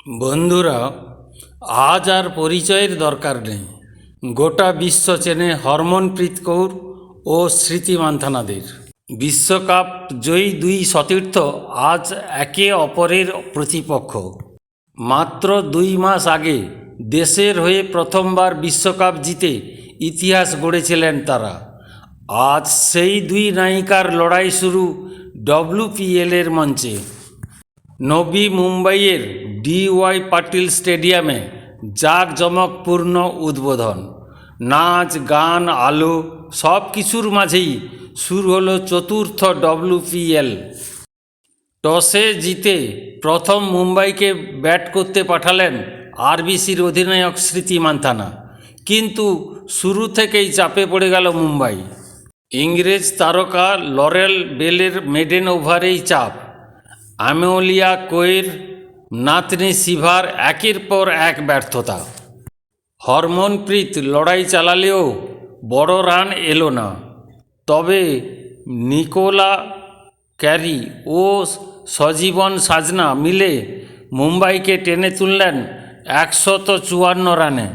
বন্ধুরা, আজ আর পরিচয়ের দরকার নেই। গোটা বিশ্ব চেনে হরমনপ্রীত কৌর ও স্মৃতি মান্ধানাদের। বিশ্বকাপ জয়ী দুই সতীর্থ আজ একে অপরের প্রতিপক্ষ। মাত্র 2 মাস আগে দেশের হয়ে প্রথমবার বিশ্বকাপ জিতে ইতিহাস গড়েছিলেন তারা। আজ সেই দুই নায়িকার লড়াই শুরু WPL-এর মঞ্চে। নবী মুম্বাইয়ের DY পাটিল স্টেডিয়ামে জাঁকজমকপূর্ণ উদ্বোধন। নাচ, গান, আলো সব কিছুর মাঝেই শুরু হলো চতুর্থ WPL। টসে জিতে প্রথম মুম্বাইকে ব্যাট করতে পাঠালেন RBCর অধিনায়ক স্মৃতি মান্ধানা, কিন্তু শুরু থেকেই চাপে পড়ে গেল মুম্বাই। ইংরেজ তারকা লরেল বেলের মেডেন ওভারেই চাপ। অ্যামেলিয়া কোয়ের নাতনি শিভার একের পর এক ব্যর্থতা। হরমনপ্রীত লড়াই চালালেও বড় রান এলো না। তবে নিকোলা ক্যারি ও সজীবন সাজনা মিলে মুম্বাইকে টেনে তুললেন 154 রানে।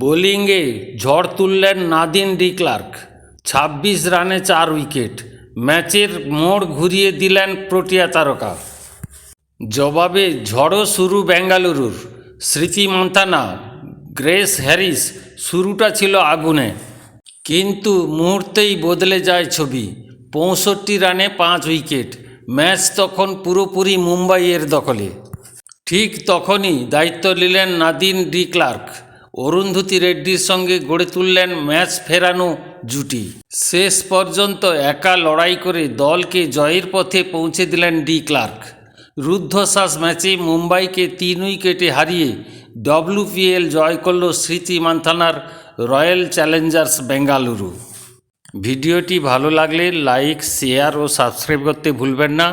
বোলিংয়ে ঝড় তুললেন নাদিন ডি ক্লার্ক, 26 রানে 4 উইকেট। ম্যাচের মোড় ঘুরিয়ে দিলেন প্রোটিয়া তারকা। জবাবে ঝড়ো শুরু বেঙ্গালুরুর। স্মৃতি মান্ধানা, গ্রেস হ্যারিস, শুরুটা ছিল আগুনে, কিন্তু মুহূর্তেই বদলে যায় ছবি। 65 রানে 5 উইকেট। ম্যাচ তখন পুরোপুরি মুম্বাইয়ের দখলে। ঠিক তখনই দায়িত্ব নিলেন নাদিন ডি ক্লার্ক। অরুন্ধতী রেড্ডির সঙ্গে গড়ে তুললেন ম্যাচ ফেরানো জুটি। শেষ পর্যন্ত একা লড়াই করে দলকে জয়ের পথে পৌঁছে দিলেন ডি ক্লার্ক। রুদ্ধশ্বাস ম্যাচে মুম্বাইকে 3 উইকেটে হারিয়ে WPL জয় করল স্মৃতি মান্ধানার রয়্যাল চ্যালেঞ্জার্স বেঙ্গালুরু। ভিডিওটি ভালো লাগলে লাইক, শেয়ার ও সাবস্ক্রাইব করতে ভুলবেন না।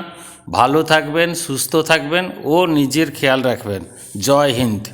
ভালো থাকবেন, সুস্থ থাকবেন ও নিজের খেয়াল রাখবেন। জয় হিন্দ।